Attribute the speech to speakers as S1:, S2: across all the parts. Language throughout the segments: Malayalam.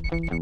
S1: Hello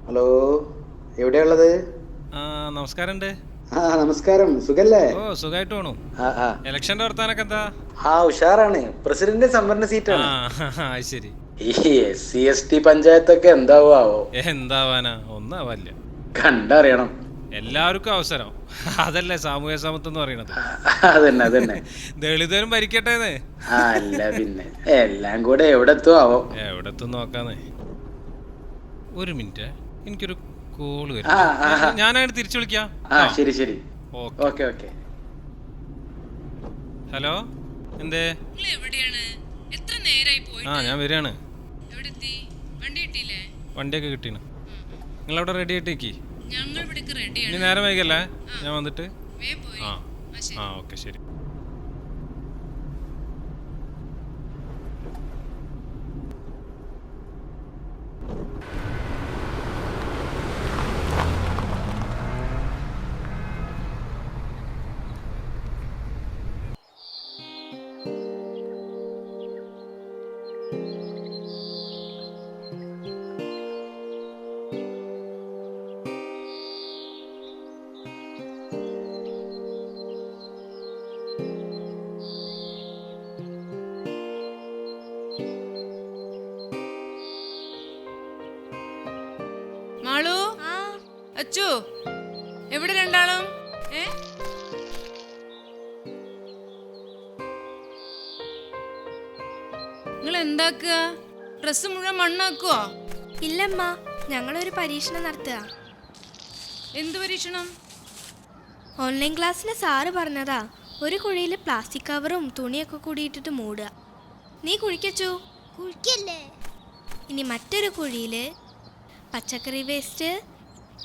S2: hello, എവിടെയുള്ളത്?
S1: നമസ്കാരമുണ്ട്.
S2: നമസ്കാരം. സുഖല്ലേ?
S1: ഓ, സുഖമായിട്ട് പോണു. ഇലക്ഷന്റെ വർത്താനൊക്കെ എന്താ?
S2: ഉഷാറാണ്. പ്രസിഡന്റ് സംവരണ സീറ്റാണ്.
S1: ശരി.
S2: ഈ SC/ST പഞ്ചായത്തൊക്കെ എന്താവോ?
S1: എന്താവാനാ, ഒന്നും ആവാല്ല.
S2: കണ്ടറിയണം.
S1: എല്ലാവർക്കും അവസരം, അതല്ലേ സാമൂഹ്യ സമത്വം എന്ന് പറയണത്.
S2: അതന്നെ
S1: ദളിതരും ഭരിക്കട്ടെ.
S2: അല്ല പിന്നെ എല്ലാം കൂടെ എവിടെത്തുവോ?
S1: എവിടെത്തും നോക്കാന്നേ. ഒരു മിനിറ്റ്, എനിക്കൊരു കോള് വരും. ഞാനായിട്ട് തിരിച്ചു വിളിക്കാം.
S2: ശരി. ഓക്കെ.
S1: ഹലോ, എന്തേ? ഞാൻ വരികയാണ്. വണ്ടിയൊക്കെ കിട്ടീണ്. നിങ്ങളവിടെ റെഡി ആയിട്ടേക്ക്. ഇനി നേരം വൈകല്ലേ, ഞാൻ വന്നിട്ട്. ഓക്കെ, ശരി.
S3: മാളു, അച്ചു, എവിടെ രണ്ടാളും? നിങ്ങൾ എന്താക്കുക? ഡ്രസ് മുഴുവൻ മണ്ണാക്കുവോ?
S4: ഇല്ലമ്മ, ഞങ്ങളൊരു പരീക്ഷണം നടത്തുക.
S3: എന്ത് പരീക്ഷണം?
S4: ഓൺലൈൻ ക്ലാസ്സിൽ സാറ് പറഞ്ഞതാ, ഒരു കുഴിയിൽ പ്ലാസ്റ്റിക് കവറും തുണിയൊക്കെ കൂടിയിട്ടിട്ട് മൂടുക. നീ കുഴിക്കച്ചു കുഴിക്കല്ലേ. ഇനി മറ്റൊരു കുഴിയിൽ പച്ചക്കറി വേസ്റ്റ്,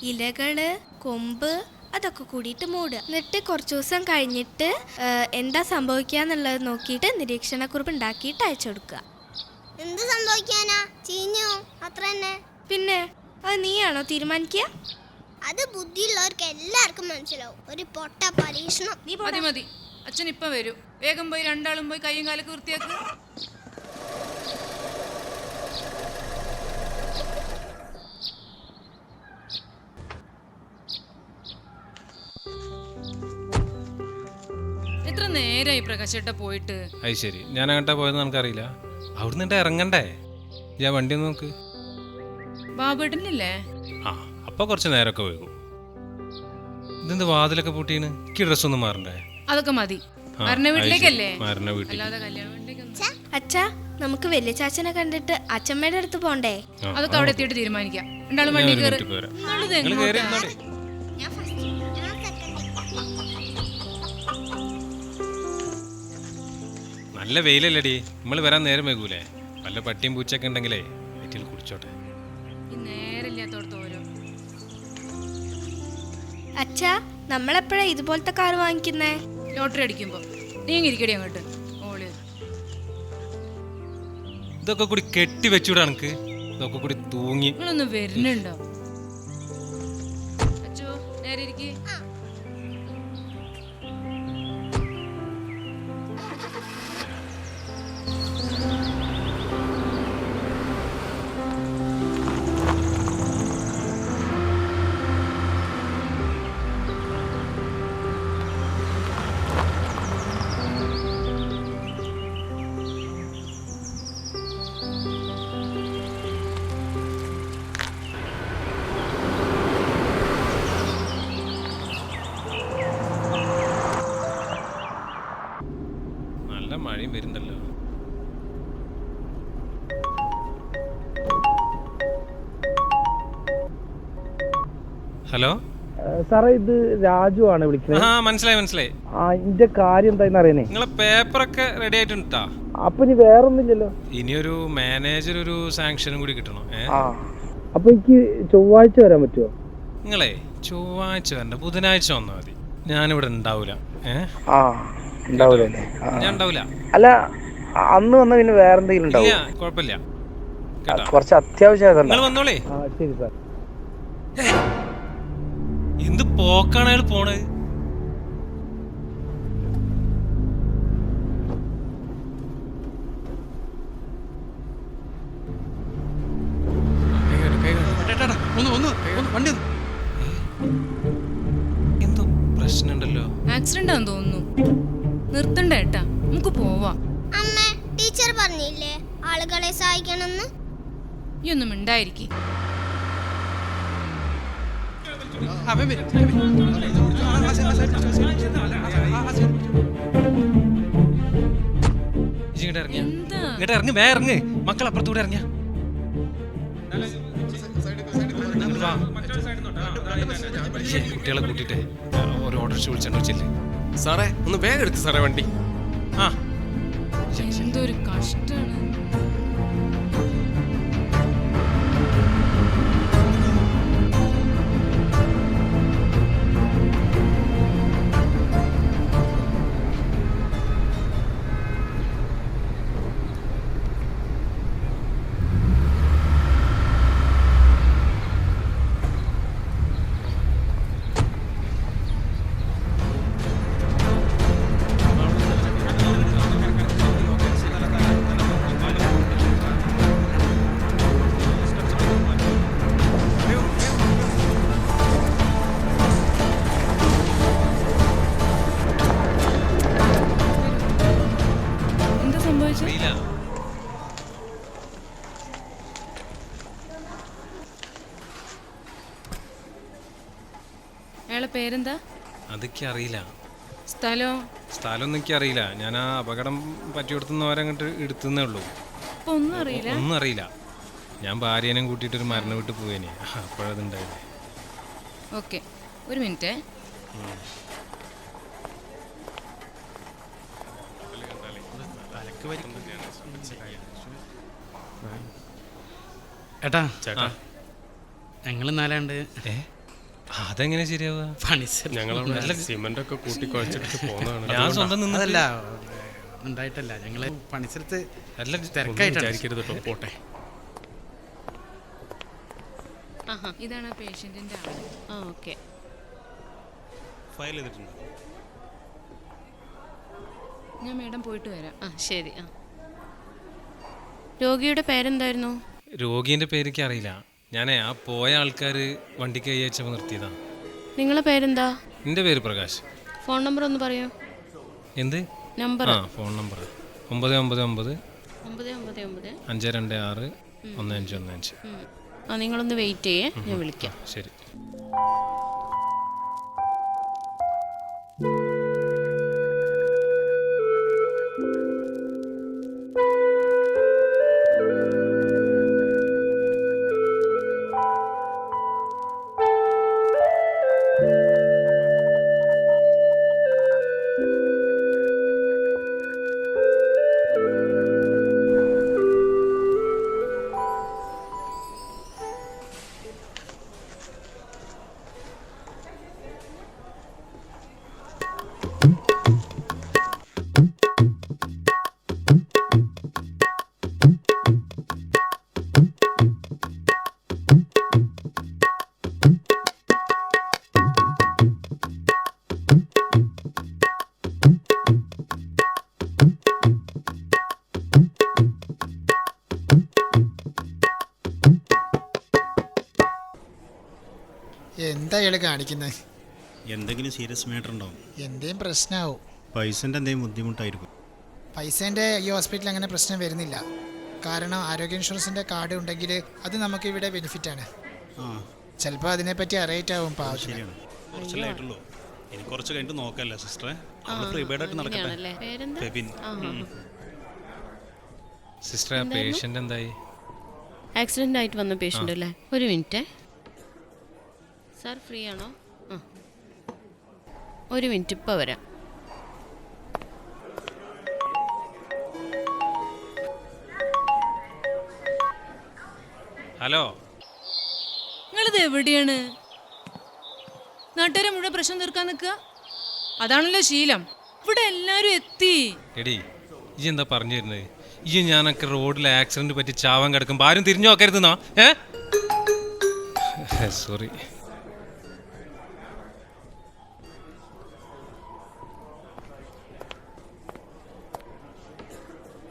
S4: ഇലകള്, കൊമ്പ് അതൊക്കെ കൂടിയിട്ട് മൂടുക. എന്നിട്ട് കുറച്ച് ദിവസം കഴിഞ്ഞിട്ട് എന്താ സംഭവിക്കുക എന്നുള്ളത് നോക്കിയിട്ട് നിരീക്ഷണക്കുറിപ്പ് ഉണ്ടാക്കിയിട്ട് അയച്ചു കൊടുക്കുക.
S5: എന്ത് സംഭവിക്കാനാ? ചീഞ്ഞു, അത്ര തന്നെ.
S4: പിന്നെ അത് നീയാണോ തീരുമാനിക്കുക?
S5: അത് ബുദ്ധിയുള്ളവർക്ക് എല്ലാവർക്കും മനസ്സിലാവും. ഒരു പൊട്ട പരീക്ഷണം.
S3: മതി. അച്ഛൻ ഇപ്പം വരും. വേഗം പോയി രണ്ടാളും പോയി കയ്യും കാലൊക്കെ വൃത്തിയാക്കുക. എത്ര നേരായി പ്രകാശേട്ട പോയിട്ട്?
S1: അത് ശരി, ഞാൻ അങ്ങോട്ടാ പോയെന്ന് നമുക്കറിയില്ല. അവിടുന്ന് എന്നിട്ട് ഇറങ്ങണ്ടേ? ഞാൻ വണ്ടി ഒന്ന് നോക്ക്.
S3: ബാബുട്ടനില്ലേ?
S1: ആ, അപ്പൊ കുറച്ച് നേരമൊക്കെ വൈകും. ഇതെന്ത് വാതിലൊക്കെ പൂട്ടീന്? എനിക്ക് ഡ്രസ്സൊന്നും മാറണ്ടേ?
S3: അതൊക്കെ മതി. മരണ വീട്ടിലേക്കല്ലേ?
S1: മരണ വീട്ടിൽ.
S3: അല്ലാതെ കല്യാണ വീട്ടിലേക്കൊന്നും.
S4: അച്ഛാ, നമുക്ക് വലിയ ചാച്ചനെ കണ്ടിട്ട് അച്ഛമ്മയുടെ അടുത്ത് പോണ്ടേ?
S3: അതൊക്കെ അവിടെ എത്തിയിട്ട് തീരുമാനിക്കാം. രണ്ടാളും വണ്ടി കയറി.
S5: ഞാൻ ഫസ്റ്റ് ഞാൻ സെക്കൻഡ്.
S1: നല്ല വെയിലല്ലേടി, നമ്മൾ വരാൻ നേരം വൈകൂലേ? വല്ല പട്ടിയും പൂച്ചൊക്കെ ഉണ്ടെങ്കിലേ വീട്ടിൽ കുടിച്ചോട്ടെ.
S3: ഈ നേരമില്ലാത്തോടത്ത് ഓരോ.
S4: അച്ഛാ, നമ്മളെപ്പോഴാ ഇതുപോലത്തെ കാർ വാങ്ങിക്കുന്നേ?
S3: ലോട്ടറി അടിക്കുമ്പോ നീ ഇരിക്കടി അങ്ങോട്ട്. ഓള്
S1: ഇതൊക്കെ കൂടി കെട്ടി വെച്ചൂടെ എനിക്ക്? ഇതൊക്കെ കൂടി തൂങ്ങി.
S3: നിങ്ങളൊന്ന് വരുന്നുണ്ടോ? അച്ചോ, നേരെ ഇരിക്ക്.
S1: നല്ല മഴയും വരുന്നുണ്ടല്ലോ. ഹലോ
S6: സാറേ, ഇത് രാജു ആണ് വിളിക്കുന്നത്.
S1: ആ, മനസ്സിലായി മനസ്സിലായി.
S6: ആ, ഇതിന്റെ കാര്യം എന്താന്ന് അറിയണേ.
S1: നിങ്ങളെ പേപ്പറൊക്കെ റെഡി ആയിട്ടുണ്ടാ?
S6: അപ്പൊ ഇനി വേറൊന്നുമില്ലല്ലോ.
S1: ഇനിയൊരു മാനേജർ ഒരു സാങ്ഷനും കൂടി കിട്ടണം.
S6: ആ, അപ്പൊ എനിക്ക് ചൊവ്വാഴ്ച വരാൻ പറ്റുമോ?
S1: നിങ്ങളെ ചൊവ്വാഴ്ച വരണ്ട, ബുധനാഴ്ച വന്നാൽ മതി. ഞാനിവിടെ ഉണ്ടാവൂല.
S6: ആ, ഉണ്ടാവൂലല്ലേ?
S1: ഞാൻ ഉണ്ടാവൂല.
S6: അല്ല, അന്ന് വന്ന പിന്നെ വേറെന്തെങ്കിലും ഉണ്ടാവും?
S1: ഇല്ല, കുഴപ്പമില്ല കേട്ടോ.
S6: കുറച്ച് അത്യാവശ്യം.
S1: നിങ്ങൾ വന്നോളേ.
S6: ശരി സാർ.
S1: എന്ത് പോക്കാണ് അയാൾ പോണത്? എന്തോ പ്രശ്നമുണ്ടല്ലോ.
S3: ആക്സിഡന്റ് ആണെന്ന് തോന്നുന്നു. നിർത്തണ്ട ഏട്ടാ, നമുക്ക് പോവാം.
S5: അമ്മ, ടീച്ചർ പറഞ്ഞില്ലേ ആളുകളെ സഹായിക്കണമെന്ന്?
S3: ഈ ഒന്നും ഉണ്ടായിരിക്കും.
S1: ഇങ്ങോട്ട് ഇറങ്ങി, വേ ഇറങ്ങ്. മക്കൾ അപ്പുറത്തൂടെ ഇറങ്ങിയ കുട്ടികളെ കൂട്ടിട്ട് ഒരു ഓട്ടോറിക്ഷ വിളിച്ചോ ചെല്ലേ.
S7: സാറേ, ഒന്ന് വേഗം എടുത്ത് സാറേ വണ്ടി.
S1: ആ,
S3: എന്തൊരു കഷ്ടാണ്. അയാളെ പേരെന്താ?
S1: അതൊക്കെ അറിയില്ല.
S3: സ്ഥലമൊന്നും
S1: എനിക്ക് അറിയില്ല. ഞാൻ ആ അപകടം പറ്റിയെടുത്തുന്നവരങ്ങോട്ട് എടുത്തുന്നേ ഉള്ളൂ. ഒന്നും അറിയില്ല. ഞാൻ ഭാര്യനെ കൂട്ടിയിട്ട് ഒരു മരണ വിട്ട് പോവേനെ, അപ്പോഴതുണ്ടായില്ലേ.
S3: ഓക്കെ, ഒരു മിനിറ്റ്.
S8: ഏട്ടാ ചേട്ടാ, ഞങ്ങൾ നാലാണ്ട്.
S1: അതെങ്ങനെ ശരിയാവുക?
S7: ഞങ്ങൾ സിമന്റ് ഒക്കെ കൂട്ടി കുഴച്ചിട്ട് പോകുന്നതാണ്.
S1: ഞാൻ സ്വന്തം
S8: നിന്നതല്ല, ഉണ്ടായിട്ടല്ല. ഞങ്ങള് പണിസ്ഥലത്ത് തിരക്കായിട്ടായിരിക്കരുത് കേട്ടോ. പോട്ടെ.
S3: ഇതാണ് പേഷ്യന്റിന്റെ ആള്. ഓക്കെ,
S7: ഫയൽ ചെയ്തിട്ടുണ്ട്.
S3: ഞാൻ മേഡം പോയിട്ട് വരാം.
S9: ശരി. രോഗിയുടെ പേരെന്തായിരുന്നു?
S1: രോഗീൻ്റെ പേരൊക്കെ അറിയില്ല. ഞാനേ ആ പോയ ആൾക്കാർ വണ്ടിക്ക് കൈ വെച്ചപ്പോൾ നിർത്തിയതാണ്.
S9: നിങ്ങളെ പേരെന്താ?
S1: എൻ്റെ പേര് പ്രകാശ്.
S9: ഫോൺ നമ്പർ ഒന്ന് പറയോ?
S1: എന്ത്
S3: നമ്പർ
S1: ആ ഫോൺ നമ്പർ 999
S3: 999
S1: 526 1515.
S3: ആ നിങ്ങളൊന്ന് വെയിറ്റ് ചെയ്യേ, ഞാൻ വിളിക്കാം.
S1: ശരി.
S9: എന്താ ഇയാൾ കാണിക്കുന്നത്?
S10: എന്തെങ്കിലും സീരിയസ് മാറ്റർ ഉണ്ടാവും.
S9: എന്തേലും പ്രശ്നമാവും.
S10: പൈസൻ്റെ എന്തെങ്കിലും ബുദ്ധിമുട്ടായിരിക്കും.
S9: പൈസേൻ്റെ ഈ ഹോസ്പിറ്റലിൽ അങ്ങനെ പ്രശ്നം വരുന്നില്ല. കാരണം ആരോഗ്യ ഇൻഷുറൻസിൻ്റെ കാർഡ് ഉണ്ടെങ്കിൽ അത് നമുക്ക് ഇവിടെ ബെനിഫിറ്റാണ്. ചിലപ്പോൾ അതിനെപ്പറ്റി അറിയിട്ടാവും പാവത്തിന്.
S10: ശരിയാണ്, കുറച്ചല്ലേ ആയിട്ടുള്ളൂ. എനിക്ക് കുറച്ച് കഴിഞ്ഞിട്ട് നോക്കാമല്ലേ സിസ്റ്ററെ? പ്രീപെയ്ഡ് ആയിട്ട് നടക്കട്ടെ. ഫെബിൻ.
S1: സിസ്റ്റർ പേഷ്യൻ്റ് എന്തായി?
S3: ആക്സിഡൻ്റ് ആയിട്ട് വന്ന പേഷ്യൻ്റ് അല്ലേ? ഒരു മിനിറ്റ് സാർ, ഫ്രീ ആണോ? ഒരു മിനിറ്റ്, ഇപ്പോൾ വരാം.
S1: ഹലോ,
S3: നിങ്ങളിത് എവിടെയാണ്? നാട്ടുകാരെ മുഴുവൻ പ്രശ്നം തീർക്കാൻ നിൽക്കുക, അതാണല്ലോ ശീലം. ഇവിടെ എല്ലാവരും എത്തി.
S1: എടി ഈ എന്താ പറഞ്ഞു തരുന്നത്? ഈ ഞാനൊക്കെ റോഡിൽ ആക്സിഡന്റ് പറ്റി ചാവാൻ കിടക്കുമ്പോൾ ആരും തിരിഞ്ഞു നോക്കരുതെന്നോ? സോറി.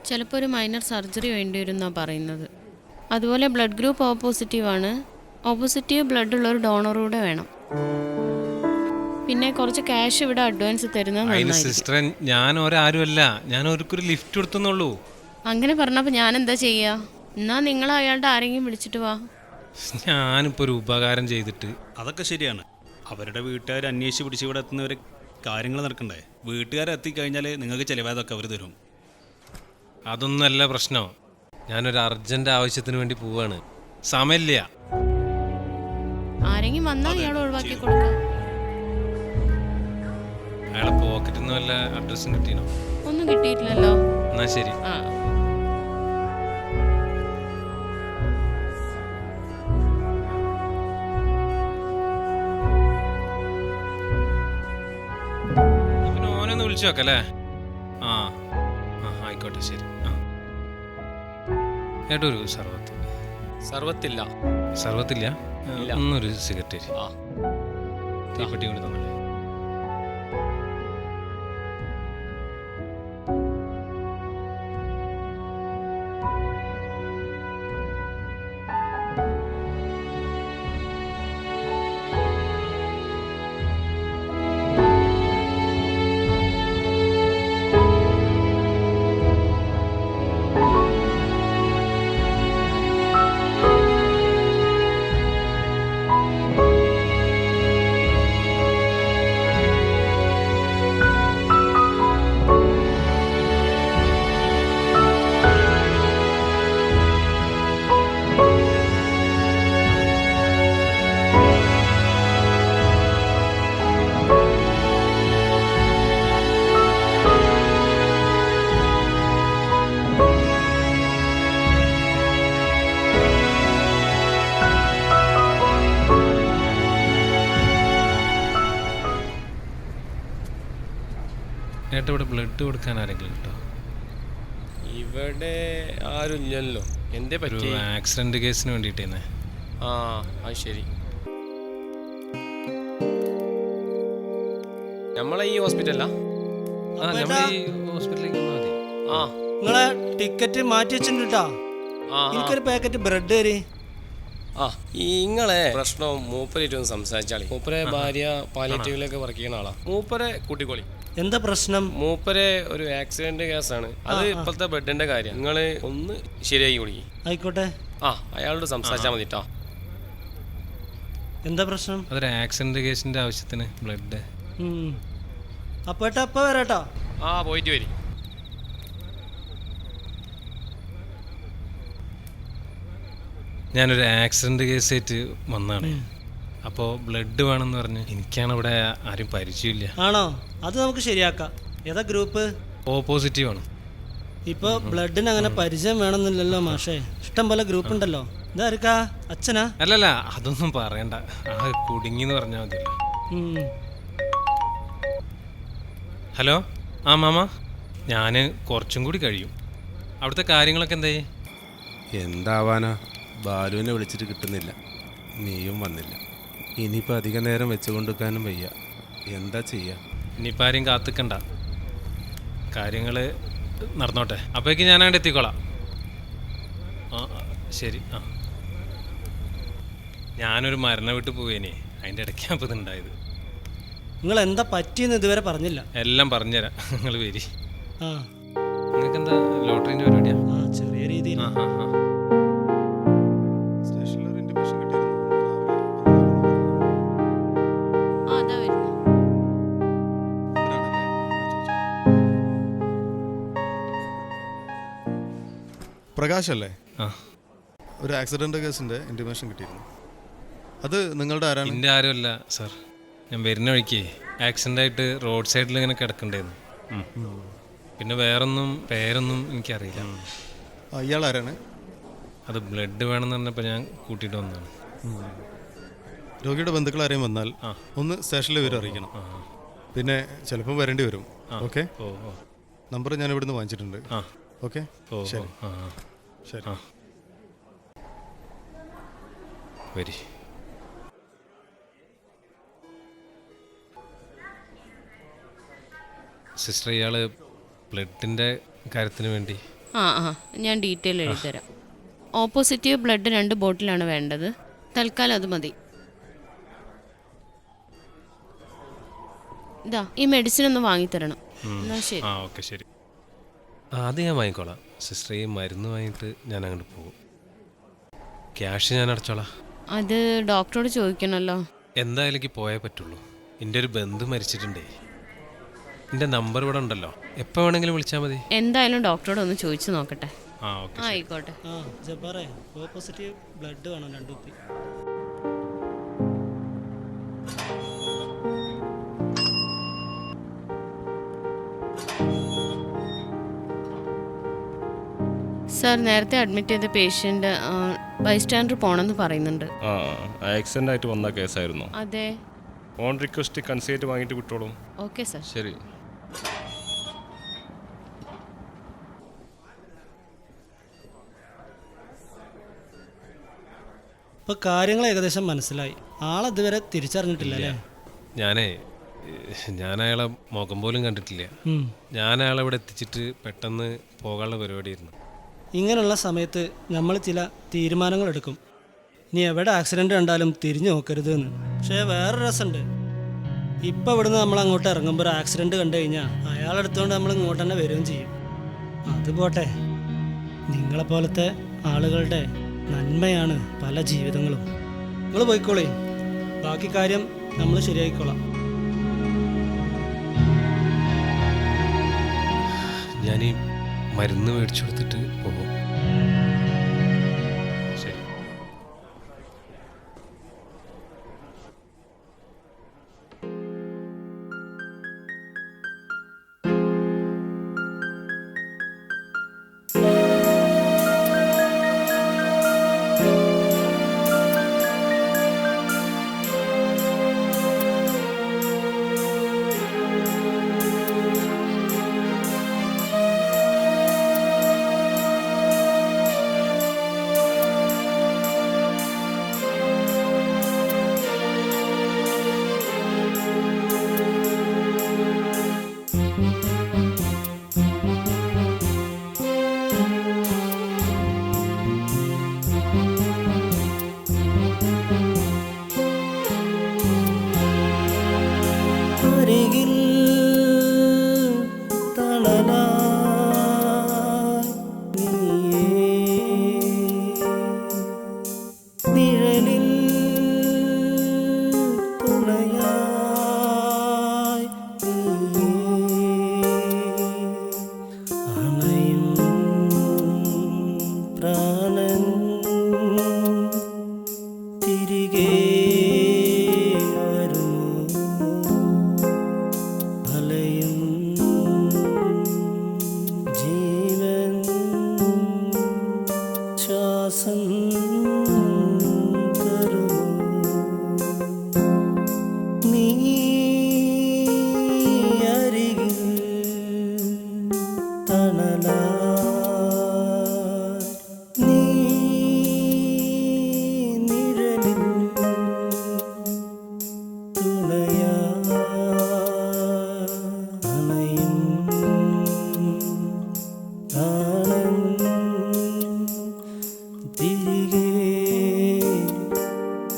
S3: ചിലപ്പോൾ ഒരു മൈനർ സർജറി വേണ്ടി വരും എന്നാണ് പറയുന്നത്. അതുപോലെ ബ്ലഡ് ഗ്രൂപ്പ് ഓ പോസിറ്റീവാണ്. ഓ പോസിറ്റീവ് ബ്ലഡ് ഉള്ള ഒരു ഡോണർ കൂടെ വേണം. പിന്നെ കുറച്ച് ക്യാഷ് ഇവിടെ അഡ്വാൻസ് തരുന്നത്.
S1: സിസ്റ്റർ, ഞാൻ ഒരാരുമല്ല, ഞാൻ ഒരു ലിഫ്റ്റ് കൊടുത്തുന്നുള്ളൂ.
S3: അങ്ങനെ പറഞ്ഞപ്പോൾ ഞാൻ എന്താ ചെയ്യുക? എന്നാ നിങ്ങൾ അയാളുടെ ആരെങ്കിലും വിളിച്ചിട്ട് വാ.
S1: ഞാനിപ്പോൾ ഒരു ഉപകാരം ചെയ്തിട്ട്.
S10: അതൊക്കെ ശരിയാണ്. അവരുടെ വീട്ടുകാർ അന്വേഷിച്ച് പിടിച്ച് ഇവിടെ എത്തുന്നവർ കാര്യങ്ങൾ നടക്കണ്ടേ? വീട്ടുകാരെത്തിക്കഴിഞ്ഞാൽ നിങ്ങൾക്ക് ചിലവായതൊക്കെ അവർ തരും.
S1: അതൊന്നല്ല പ്രശ്നം. ഞാനൊരു അർജന്റ് ആവശ്യത്തിന് വേണ്ടി പോവാണ്, സമയമില്ല.
S3: ആരെങ്കിലും വന്നാൽ ഇയാൾ ഒഴിവാക്കി കൊടുക്കാം.
S1: അയാളെ പോക്കറ്റിൽ നിന്ന് വല്ല അഡ്രസ്സും കിട്ടിയോ?
S3: ഒന്നും കിട്ടിയിട്ടില്ലല്ലോ.
S1: എന്നാ ശരി. ഇവന് ഓനൊന്ന് വിളിച്ചു നോക്കല്ലേ? ആ ആയിക്കോട്ടെ, ശരി. ഏട്ടൊരു സർവത്ത്.
S7: സർവത്തില്ല.
S1: സർവത്തില്ല? ഒന്നൊരു സിഗരറ്റ് തീപ്പെട്ടി കൊണ്ട് തന്നല്ലേ? ഏട്ടാ, ഇവിടെ ബ്ലഡ് കൊടുക്കാൻ ആരെങ്കിലും കിട്ടോ?
S7: ഇവിടെ ആരുമില്ലല്ലോ. എന്തേ പറ്റി?
S1: ആക്സിഡന്റ് കേസിന് വേണ്ടിയിട്ടേന്നേ.
S7: അത് ശരി. നമ്മളെ ഈ ഹോസ്പിറ്റലാ?
S1: നമ്മളെ ഈ ഹോസ്പിറ്റലിലേക്ക് വന്നാൽ മതി.
S11: നിങ്ങളെ ടിക്കറ്റ് മാറ്റി വെച്ചിട്ടാ. എനിക്കൊരു പാക്കറ്റ് ബ്രെഡ് തരി. ആ ഇങ്ങളെ പ്രശ്നം മൂപ്പരായിട്ടൊന്ന് സംസാരിച്ചാളി. മൂപ്പരെ ഭാര്യ പാലിയേറ്റീവിലൊക്കെ വർക്ക് ചെയ്യുന്ന ആളാ. മൂപ്പരെ കൂട്ടിക്കോളി.
S12: എന്താ പ്രശ്നം?
S11: മൂപ്പരെ ഒരു ആക്സിഡന്റ് കേസാണ്. അത് ഇപ്പോഴത്തെ ബെഡിന്റെ കാര്യം. നിങ്ങള് ഒന്ന് ശരിയാക്കി കൊടുക്കി.
S12: ആയിക്കോട്ടെ.
S11: അയാളോട് സംസാരിച്ചാൽ മതിട്ടാ.
S12: എന്താ പ്രശ്നം?
S1: അതൊരു ആക്സിഡന്റ് കേസിന്റെ ആവശ്യത്തിന് ബ്ലഡ്.
S12: അപ്പോട്ടാ അപ്പ വരാട്ടോ.
S11: പോയിട്ട് വരി.
S1: ഞാനൊരു ആക്സിഡന്റ് കേസായിട്ട് വന്നാണ്. അപ്പോൾ ബ്ലഡ് വേണമെന്ന് പറഞ്ഞ് എനിക്കാണ് ഇവിടെ ആരും പരിചയമില്ല.
S12: ആണോ? അത് നമുക്ക് ശരിയാക്കാം. ഏതാ ഗ്രൂപ്പ്?
S1: O പോസിറ്റീവ് ആണ്.
S12: ഇപ്പോൾ ബ്ലഡിന് അങ്ങനെ പരിചയം വേണമെന്നില്ലല്ലോ മാഷേ. ഇഷ്ടം പോലെ ഗ്രൂപ്പ് ഉണ്ടല്ലോ. ഇതാർക്കാ? അച്ഛനാ?
S1: അല്ലല്ല, അതൊന്നും പറയണ്ട. കുടുങ്ങിന്ന് പറഞ്ഞാൽ മതിയല്ലോ. ഹലോ, മാമ, ഞാൻ കുറച്ചും കൂടി കഴിയും. അവിടുത്തെ കാര്യങ്ങളൊക്കെ എന്തായി?
S13: എന്താവാനാ, ബാലുവിനെ വിളിച്ചിട്ട് കിട്ടുന്നില്ല. നീയും വന്നില്ല. ഇനിയിപ്പോൾ അധിക നേരം വെച്ചുകൊണ്ടിരിക്കാനും വയ്യ. എന്താ ചെയ്യുക?
S1: ഇനിയിപ്പോൾ ആരെയും കാത്തിക്കണ്ട, കാര്യങ്ങൾ നടന്നോട്ടെ. അപ്പോഴേക്ക് ഞാൻ അങ്ങോട്ട് എത്തിക്കോളാം. ശരി. ഞാനൊരു മരണ വീട്ടിൽ പോവേനെ, അതിൻ്റെ ഇടയ്ക്ക് അപ്പോൾ ഇതുണ്ടായത്.
S12: നിങ്ങൾ എന്താ പറ്റിയെന്ന് ഇതുവരെ പറഞ്ഞില്ല.
S1: എല്ലാം പറഞ്ഞുതരാം, നിങ്ങൾ വരി. നിങ്ങൾക്ക് എന്താ ലോട്ടറിൻ്റെ പരിപാടിയാ?
S12: ചെറിയ രീതിയിൽ.
S14: പ്രകാശല്ലേ? ഒരു ആക്സിഡന്റ് കേസിന്റെ ഇന്റിമേഷൻ കിട്ടിയിരുന്നു. അത് നിങ്ങളുടെ ആരാണ്?
S1: എൻ്റെ ആരുമല്ല സാർ. ഞാൻ വരുന്ന വഴിക്ക് ആക്സിഡൻ്റ് ആയിട്ട് റോഡ് സൈഡിൽ ഇങ്ങനെ കിടക്കണ്ടായിരുന്നു. പിന്നെ വേറൊന്നും പേരൊന്നും എനിക്കറിയില്ല.
S14: ഇയാൾ ആരാണ്?
S1: അത് ബ്ലഡ് വേണമെന്ന് പറഞ്ഞപ്പോൾ ഞാൻ കൂട്ടിയിട്ട് വന്നതാണ്.
S14: രോഗിയുടെ ബന്ധുക്കൾ ആരെയും വന്നാൽ ഒന്ന് സ്റ്റേഷനിൽ വിവരം അറിയിക്കണം. പിന്നെ ചിലപ്പോൾ വരേണ്ടി വരും. ഓക്കെ, നമ്പർ ഞാൻ ഇവിടുന്ന് വാങ്ങിച്ചിട്ടുണ്ട്. ഓക്കെ, ശരി ശരി.
S1: വരി. സിസ്റ്റർ, ഇയാൾ ബ്ലഡിൻ്റെ കാര്യത്തിന് വേണ്ടി
S3: ഞാൻ ഡീറ്റെയിൽ എഴുതിത്തരാം. O പോസിറ്റീവ് ബ്ലഡ് 2 ബോട്ടിലാണ് വേണ്ടത്. തൽക്കാലം അത് മതി. ഇതാ, ഈ മെഡിസിൻ ഒന്ന് വാങ്ങിത്തരണം. എന്നാ ശരി.
S1: ഓക്കെ, ശരി. അത് ഞാൻ വാങ്ങിക്കോളാം സിസ്റ്റർ. ഈ മരുന്ന് വാങ്ങിയിട്ട് ഞാൻ അങ്ങോട്ട് പോകും. ക്യാഷ് ഞാൻ അടച്ചോളാം.
S3: അത് ഡോക്ടറോട് ചോദിക്കണമല്ലോ.
S1: എന്തായാലും എനിക്ക് പോയേ പറ്റുള്ളൂ. എൻ്റെ ഒരു ബന്ധു മരിച്ചിട്ടുണ്ടേ. എൻ്റെ നമ്പർ ഇവിടെ ഉണ്ടല്ലോ, എപ്പോൾ വേണമെങ്കിലും വിളിച്ചാൽ മതി.
S3: എന്തായാലും ഡോക്ടറോട് ഒന്ന് ചോദിച്ചു നോക്കട്ടെ. ആയിക്കോട്ടെ.
S12: ജബ്ബാറേ, O പോസിറ്റീവ് ബ്ലഡ് വേണം 2 കുപ്പി.
S3: സാർ, നേരത്തെ അഡ്മിറ്റ് ചെയ്ത പേഷ്യൻ്റ് ബൈസ്റ്റാൻഡർ പോണെന്ന് പറയുന്നുണ്ട്.
S7: ആക്സിഡന്റ് ആയിട്ട് വന്ന കേസായിരുന്നു.
S3: അതെ.
S7: ഓൺ റിക്വസ്റ്റ് കൺസേറ്റ് വാങ്ങിയിട്ട് വിട്ടോളൂ.
S3: Okay sir.
S7: ശരി.
S12: ഇപ്പോൾ കാര്യങ്ങൾ ഏകദേശം മനസ്സിലായി. ആളിതുവരെ തിരിച്ചറിഞ്ഞിട്ടില്ല അല്ലേ?
S1: ഞാൻ അയാളെ മുഖം പോലും കണ്ടിട്ടില്ല. ഞാൻ അയാളെ ഇവിടെ എത്തിച്ചിട്ട് പെട്ടെന്ന് പോകാനുള്ള പരിപാടിയായിരുന്നു.
S12: ഇങ്ങനെയുള്ള സമയത്ത് നമ്മൾ ചില തീരുമാനങ്ങൾ എടുക്കും. ഇനി എവിടെ ആക്സിഡൻറ്റ് കണ്ടാലും തിരിഞ്ഞു നോക്കരുത് എന്ന്. പക്ഷേ വേറൊരു രസമുണ്ട്. ഇപ്പം ഇവിടുന്ന് നമ്മൾ അങ്ങോട്ട് ഇറങ്ങുമ്പോൾ ഒരു ആക്സിഡൻറ്റ് കണ്ടു കഴിഞ്ഞാൽ അയാളെടുത്തുകൊണ്ട് നമ്മൾ ഇങ്ങോട്ട് തന്നെ വരികയും ചെയ്യും. അത് പോട്ടെ, നിങ്ങളെപ്പോലത്തെ ആളുകളുടെ നന്മയാണ് പല ജീവിതങ്ങളും. നിങ്ങൾ പോയിക്കോളേ, ബാക്കി കാര്യം നമ്മൾ ശരിയായിക്കോളാം.
S1: ഞാൻ ഈ മരുന്ന് മേടിച്ചു കൊടുത്തിട്ട് പോകും. ശരി.
S12: തിരികെ വരുമോ അലയും ജീവൻ ശ്വാസം തരുമോ നീ അരികിൽ തണലാ നീ നിഴലിൽ തുണയാ അണയും ആനൻ തിരികെ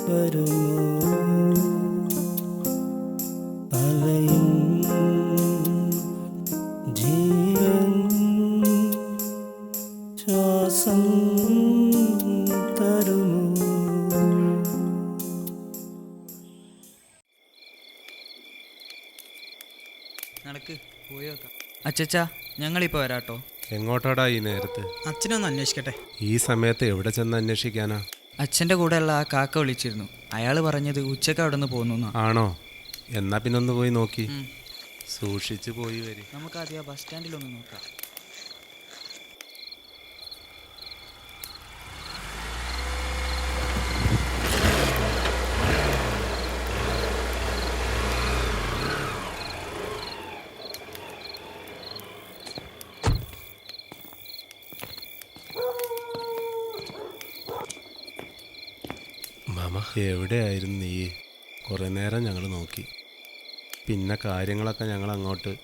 S12: വരുമോ അലയും ജീവൻ ശ്വാസം തരുമോ
S15: നടക്ക് പോയി നോക്കാം. അച്ചച്ചാ ഞങ്ങളിപ്പോൾ വരാട്ടോ.
S13: എങ്ങോട്ടാടാ ഈ നേരത്ത്?
S15: അച്ഛനൊന്ന് അന്വേഷിക്കട്ടെ.
S13: ഈ സമയത്ത് എവിടെ ചെന്ന് അന്വേഷിക്കാനാ?
S15: അച്ഛൻ്റെ കൂടെയുള്ള ആ കാക്ക വിളിച്ചിരുന്നു. അയാൾ പറഞ്ഞത് ഉച്ചക്ക് അവിടെ നിന്ന് പോകുന്നു.
S13: ആണോ? എന്നാ പിന്നെ ഒന്ന് പോയി നോക്കി. സൂക്ഷിച്ചു പോയി വരി.
S15: നമുക്ക് ആദ്യം ബസ് സ്റ്റാൻഡിലൊന്ന് നോക്കാം.
S13: മാമ എവിടെയായിരുന്നു നീ? കുറേ നേരം ഞങ്ങൾ നോക്കി. പിന്നെ കാര്യങ്ങളൊക്കെ ഞങ്ങൾ അങ്ങോട്ട്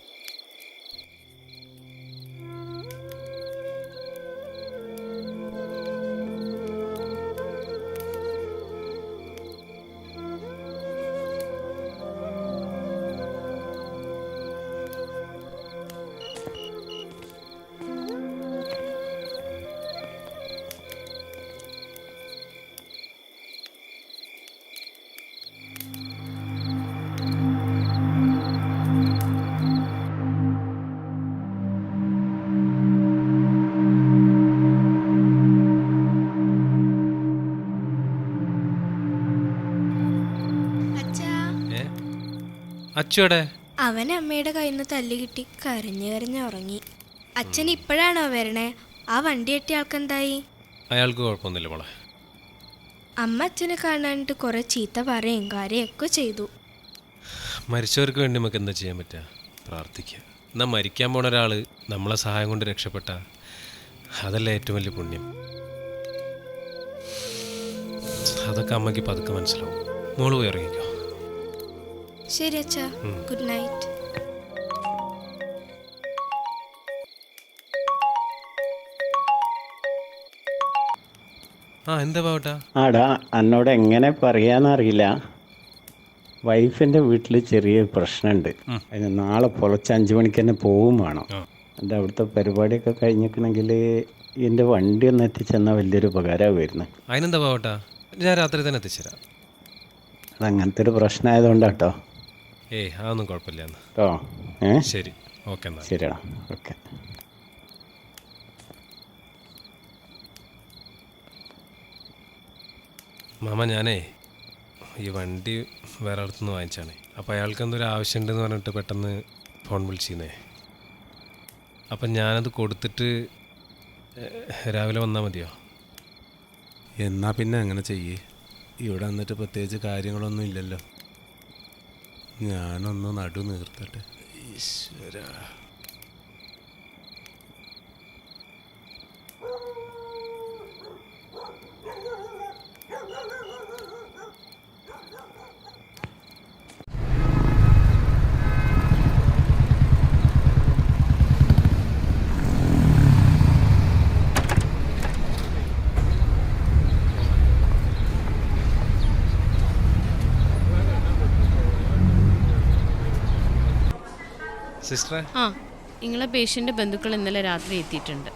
S1: അച്ചുടെ
S4: അവൻ അമ്മയുടെ കയ്യിൽ നിന്ന് തല്ലി കിട്ടി കരഞ്ഞു കരഞ്ഞ് ഉറങ്ങി. അച്ഛൻ ഇപ്പോഴാണോ വരണേ? ആ വണ്ടി എട്ടിയ ആൾക്കെന്തായി?
S1: അയാൾക്ക് കുഴപ്പമൊന്നുമില്ല മോളെ.
S4: അമ്മ അച്ഛനെ കാണാനിട്ട് കുറെ ചീത്ത പറയും കാര്യമൊക്കെ ചെയ്തു.
S1: മരിച്ചവർക്ക് വേണ്ടി നമുക്ക് എന്താ ചെയ്യാൻ പറ്റുക? പ്രാർത്ഥിക്കുക. എന്നാൽ മരിക്കാൻ പോണ ഒരാൾ നമ്മളെ സഹായം കൊണ്ട് രക്ഷപ്പെട്ട അതല്ലേ ഏറ്റവും വലിയ പുണ്യം. അതൊക്കെ അമ്മയ്ക്ക് പതുക്കെ മനസ്സിലാവും. മോള് പോയി ഇറങ്ങിക്കോ.
S4: ശരി അച്ഛാ, ഗുഡ് നൈറ്റ്.
S1: എന്താ പാവട്ടാ?
S2: ആടാ എന്നോട് എങ്ങനെ പറയാന്നറിയില്ല. വൈഫിൻ്റെ വീട്ടിൽ ചെറിയ പ്രശ്നമുണ്ട്. അതിന് നാളെ പുലർച്ചെ 5 മണിക്ക് തന്നെ പോവും വേണം. എൻ്റെ അവിടുത്തെ പരിപാടിയൊക്കെ കഴിഞ്ഞിരിക്കണമെങ്കിൽ എൻ്റെ വണ്ടി ഒന്ന് എത്തിച്ചെന്നാൽ വലിയൊരു ഉപകാരമാണ് വരുന്നത്.
S1: അതിനെന്താ പാവട്ടാ, ഞാൻ രാത്രി തന്നെ എത്തിച്ചേരാം.
S2: അതങ്ങനത്തെ ഒരു പ്രശ്നമായതുകൊണ്ടാട്ടോ.
S1: അതൊന്നും കുഴപ്പമില്ല.
S2: കേട്ടോ?
S1: ശരി, ഓക്കെ. എന്നാൽ
S2: ശരിയാ, ഓക്കെ.
S1: മാമ, ഞാനേ ഈ വണ്ടി വേറെ അടുത്തുനിന്ന് വാങ്ങിച്ചാണ്. അപ്പോൾ അയാൾക്ക് എന്തൊരു ആവശ്യമുണ്ടെന്ന് പറഞ്ഞിട്ട് പെട്ടെന്ന് ഫോൺ വിളിച്ചിരുന്നേ. അപ്പം ഞാനത് കൊടുത്തിട്ട് രാവിലെ വന്നാൽ മതിയോ?
S13: എന്നാ പിന്നെ അങ്ങനെ ചെയ്യേ. ഇവിടെ വന്നിട്ട് പ്രത്യേകിച്ച് കാര്യങ്ങളൊന്നും ഇല്ലല്ലോ. ഞാനൊന്ന് നടു നീർത്തട്ടെ. ഈശ്വര.
S1: സിസ്റ്ററെ,
S3: നിങ്ങളെ പേഷ്യൻ്റെ ബന്ധുക്കൾ ഇന്നലെ രാത്രി എത്തിയിട്ടുണ്ട്.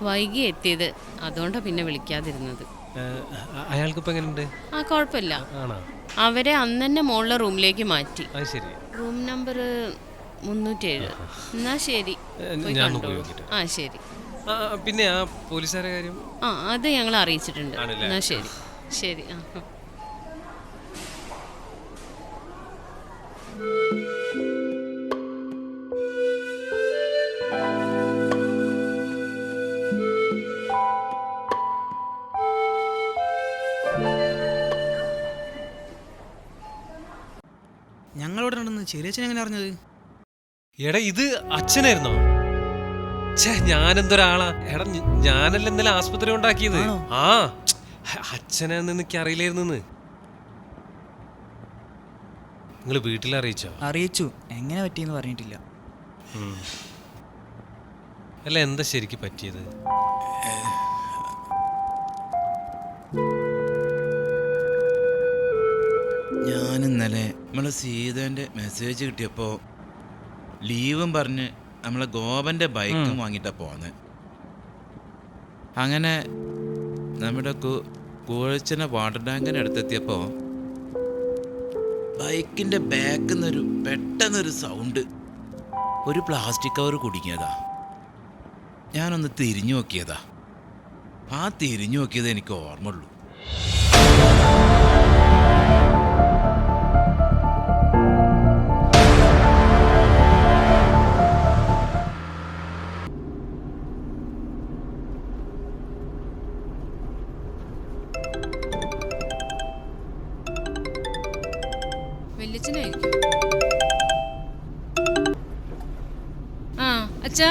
S3: വൈകി എത്തിയത്, അതുകൊണ്ടാണ് പിന്നെ വിളിക്കാതിരുന്നത്.
S1: അയാൾക്കിപ്പോൾ എങ്ങനെയുണ്ട്?
S3: കുഴപ്പമില്ല. അവരെ അന്ന് തന്നെ മുകളിലെ റൂമിലേക്ക് മാറ്റി.
S1: ശരി.
S3: Room number 307. എന്നാ ശരി. ശരി.
S1: പിന്നെ ആ പോലീസുകാരുടെ കാര്യം
S3: അത് ഞങ്ങൾ അറിയിച്ചിട്ടുണ്ട്. എന്നാ ശരി. ശരി.
S15: ഞങ്ങളിവിടെ ഉണ്ടെന്ന് ചെറിയച്ഛൻ എങ്ങനെ അറിഞ്ഞത്?
S1: എടാ ഇത് അച്ഛനായിരുന്നോ? ഛേ, ഞാനെന്തൊരാളാ. എടാ ഞാനല്ല ഇന്നലെ ആസ്പത്രി ഉണ്ടാക്കിയത്. ആ അച്ഛനെന്ന് എനിക്ക് അറിയില്ലായിരുന്നു. നിങ്ങൾ വീട്ടിൽ അറിയിച്ചോ?
S15: അറിയിച്ചു. എങ്ങനെ പറ്റിയെന്ന് പറഞ്ഞിട്ടില്ല.
S1: അല്ല എന്താ ശരിക്കും പറ്റിയത്?
S16: ഞാൻ ഇന്നലെ നമ്മളെ സീതേൻ്റെ മെസ്സേജ് കിട്ടിയപ്പോൾ ലീവും പറഞ്ഞ് നമ്മളെ ഗോപൻ്റെ ബൈക്കും വാങ്ങിയിട്ടാണ് പോകുന്നത്. അങ്ങനെ നമ്മുടെ കൂഴച്ചനെ വാട്ടർ ടാങ്കിൻ്റെ അടുത്തെത്തിയപ്പോൾ ബൈക്കിൻ്റെ ബാക്കിൽ നിന്നൊരു പെട്ടെന്നൊരു സൗണ്ട്. ഒരു പ്ലാസ്റ്റിക് കവർ കുടുങ്ങിയതാ. ഞാനൊന്ന് തിരിഞ്ഞു നോക്കിയതാ. ആ തിരിഞ്ഞു നോക്കിയത് എനിക്ക് ഓർമ്മയുള്ളൂ.
S17: ആ അച്ഛാ,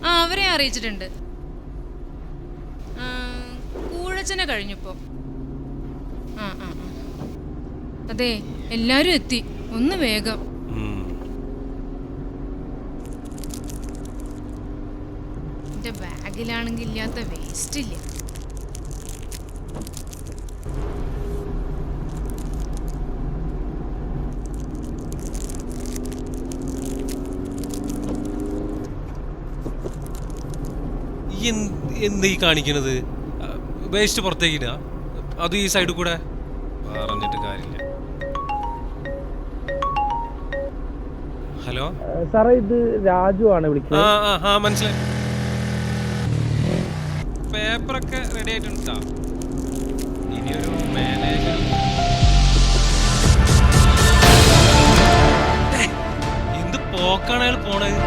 S17: ആ അവരെ അറിയിച്ചിട്ടുണ്ട്. കൂഴച്ചനെ കഴിഞ്ഞപ്പോ. ആ ആ അതെ, എല്ലാരും എത്തി. ഒന്ന് വേഗം. എന്റെ ബാഗിലാണെങ്കിൽ ഇല്ലാത്ത വേസ്റ്റ് ഇല്ല.
S1: എന്താ ഈ കാണിക്കണത്? വേസ്റ്റ് പുറത്തേക്കില്ല, അത് ഈ സൈഡിൽ കൂടെ. പറഞ്ഞിട്ട് കാര്യമില്ല. ഹലോ
S6: സാറേ, ഇത് രാജു ആണ് വിളിക്കുന്നത്.
S1: ആ മനസ്സിലായി. പേപ്പറൊക്കെ റെഡി ആയിട്ടുണ്ട്. ഇനിയൊരു മാനേജർ. എന്ത് പോക്കാണ് അയാൾ പോണത്?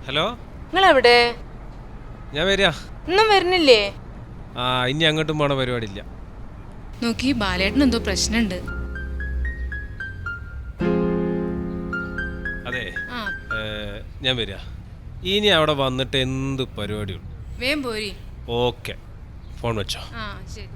S1: ഹലോ,
S17: നിങ്ങളെവിടെ?
S1: ഞാൻ വരിക.
S17: ഒന്നും വരുന്നില്ലേ?
S1: ഇനി അങ്ങോട്ടും പോണ പരിപാടിയില്ല.
S17: നോക്കി, ബാലേട്ടന് എന്തോ പ്രശ്നമുണ്ട്.
S1: അതെ, ഞാൻ വരിക. ഇനി അവിടെ വന്നിട്ട് എന്ത് പരിപാടിയുള്ളൂ.
S17: വേഗം പോരി.
S1: ഓക്കെ, ഫോൺ വെച്ചോ.
S17: ആ ശരി.